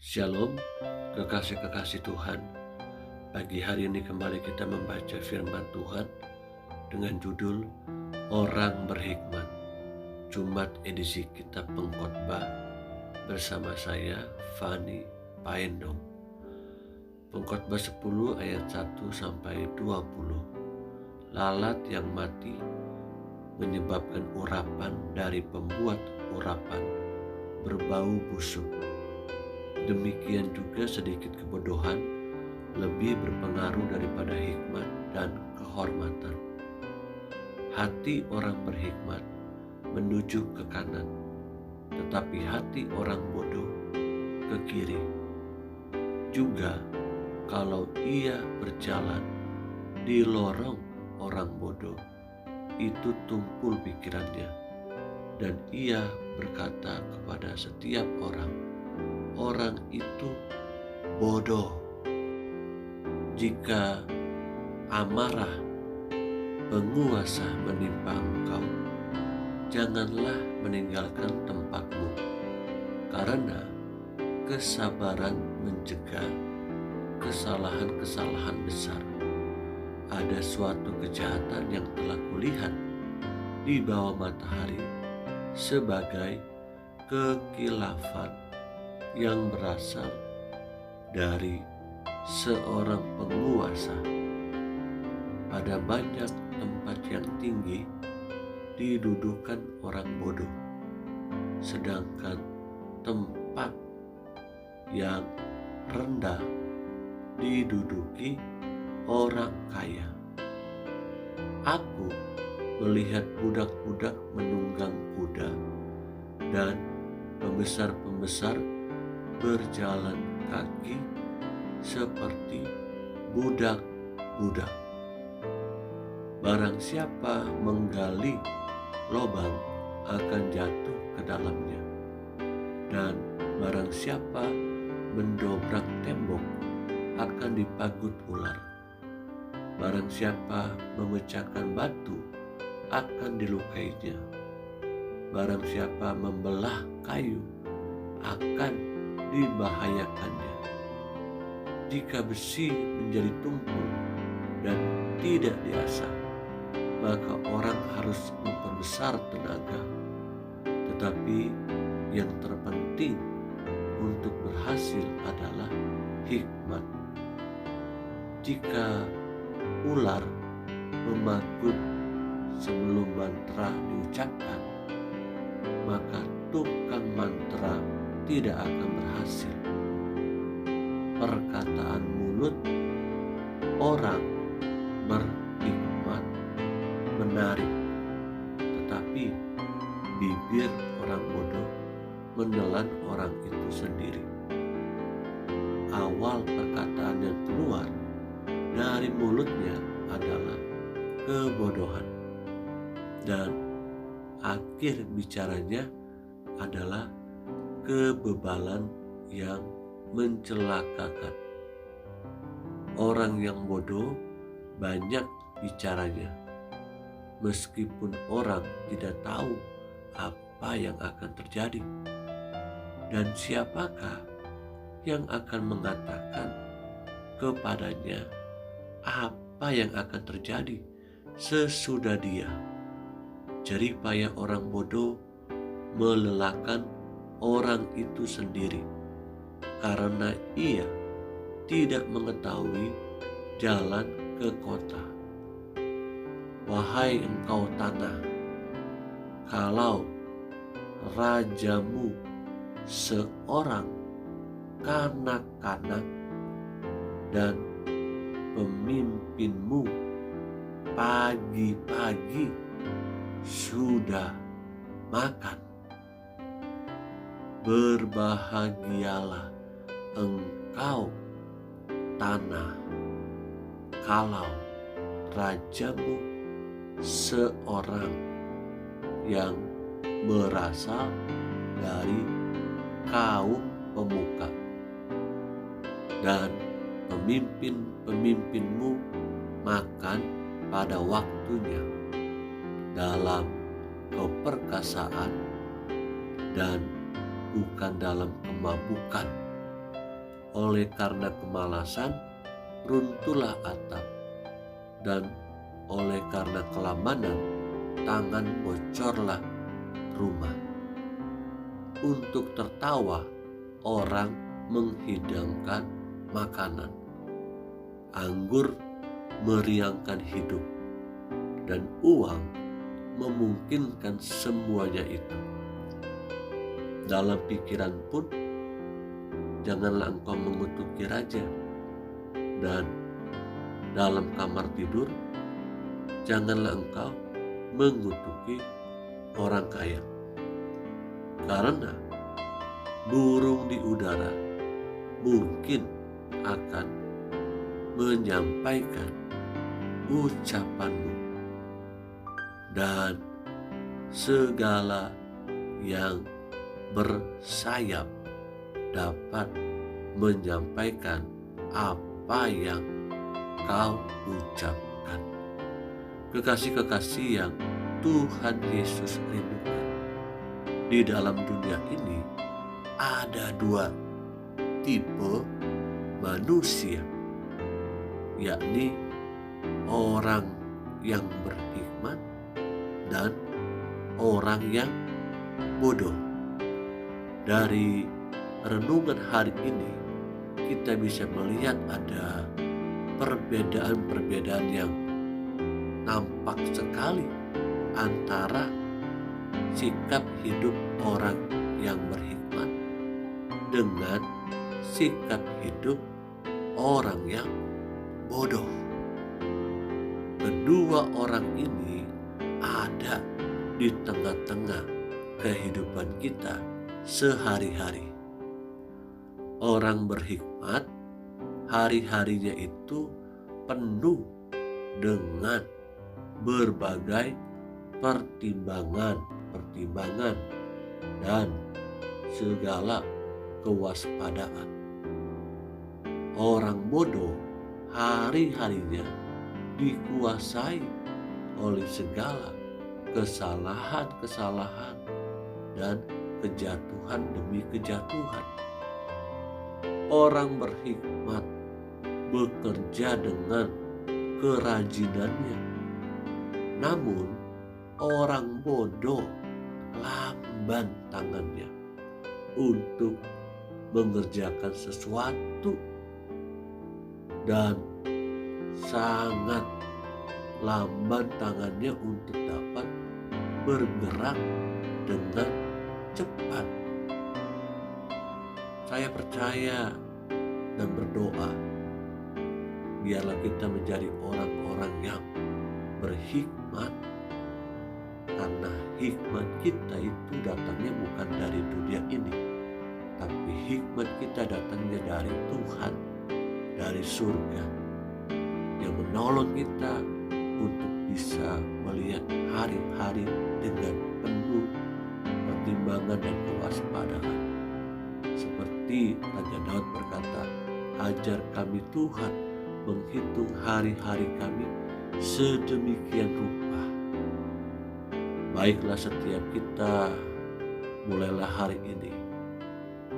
Shalom, kekasih-kekasih Tuhan. Pagi hari ini kembali kita membaca firman Tuhan dengan judul Orang Berhikmat. Jumat edisi Kitab Pengkhotbah bersama saya, Fani Paendong. Pengkhotbah 10 ayat 1-20. Lalat yang mati menyebabkan urapan dari pembuat urapan berbau busuk. Demikian juga sedikit kebodohan lebih berpengaruh daripada hikmat dan kehormatan. Hati orang berhikmat menuju ke kanan, tetapi hati orang bodoh ke kiri. Juga kalau ia berjalan di lorong orang bodoh, itu tumpul pikirannya, dan ia berkata kepada setiap orang itu bodoh. Jika amarah penguasa menimpa engkau, janganlah meninggalkan tempatmu, karena kesabaran mencegah kesalahan-kesalahan besar. Ada suatu kejahatan yang telah kulihat di bawah matahari sebagai kekilafan yang berasal dari seorang penguasa. Pada banyak tempat yang tinggi didudukan orang bodoh, sedangkan tempat yang rendah diduduki orang kaya. Aku melihat budak-budak menunggang kuda dan pembesar-pembesar berjalan kaki seperti budak-budak. Barang siapa menggali lubang akan jatuh ke dalamnya, dan barang siapa mendobrak tembok akan dipagut ular. Barang siapa memecahkan batu akan dilukainya. Barang siapa membelah kayu akan dibahayakannya. Jika besi menjadi tumpul dan tidak diasah, maka orang harus memperbesar tenaga. Tetapi yang terpenting untuk berhasil adalah hikmat. Jika ular memagut sebelum mantra diucapkan, maka tukang mantra tidak akan berhasil. Perkataan mulut orang berhikmat menarik, tetapi bibir orang bodoh menelan orang itu sendiri. Awal perkataan yang keluar dari mulutnya adalah kebodohan, dan akhir bicaranya adalah kebebalan yang mencelakakan. Orang yang bodoh banyak bicaranya, meskipun orang tidak tahu apa yang akan terjadi. Dan siapakah yang akan mengatakan kepadanya apa yang akan terjadi sesudah dia? Jeripaya orang bodoh melelahkan orang itu sendiri, karena ia tidak mengetahui jalan ke kota. Wahai engkau tanah, kalau rajamu seorang kanak-kanak dan pemimpinmu pagi-pagi sudah makan, berbahagialah engkau tanah, kalau rajamu seorang yang berasal dari kaum pemuka, dan pemimpin-pemimpinmu makan pada waktunya dalam keperkasaan dan bukan dalam kemabukan. oleh karena kemalasan runtuhlah atap, dan oleh karena kelamanan tangan bocorlah rumah. Untuk tertawa orang menghidangkan makanan, anggur meriangkan hidup, dan uang memungkinkan semuanya itu. Dalam pikiran pun janganlah engkau mengutuki raja, dan dalam kamar tidur janganlah engkau mengutuki orang kaya. Karena burung di udara mungkin akan menyampaikan ucapanmu, dan segala yang bersayap dapat menyampaikan apa yang kau ucapkan. Kekasih-kekasih yang Tuhan Yesus rindukan, di dalam dunia ini ada dua tipe manusia, yakni orang yang berhikmat dan orang yang bodoh. Dari renungan hari ini kita bisa melihat ada perbedaan-perbedaan yang nampak sekali antara sikap hidup orang yang berhikmat dengan sikap hidup orang yang bodoh. Kedua orang ini ada di tengah-tengah kehidupan kita sehari-hari. Orang berhikmat hari-harinya itu penuh dengan berbagai pertimbangan dan segala kewaspadaan. Orang bodoh hari-harinya dikuasai oleh segala kesalahan dan kejatuhan demi kejatuhan. Orang berhikmat bekerja dengan kerajinannya, namun orang bodoh lamban tangannya untuk mengerjakan sesuatu dan sangat lamban tangannya untuk dapat bergerak dengan cepat. Saya percaya dan berdoa, biarlah kita menjadi orang-orang yang berhikmat, karena hikmat kita itu datangnya bukan dari dunia ini, tapi hikmat kita datangnya dari Tuhan, dari surga, yang menolong kita untuk bisa melihat hari-hari dengan penuh pertimbangan dan kewaspadaan. Seperti Raja Daud berkata, ajar kami Tuhan menghitung hari-hari kami sedemikian rupa. Baiklah, setiap kita mulailah hari ini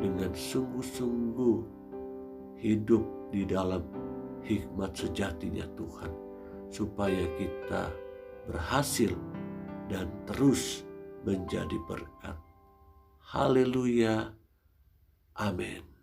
dengan sungguh-sungguh hidup di dalam hikmat sejatinya Tuhan, supaya kita berhasil dan terus menjadi berkat. Haleluya. Amin.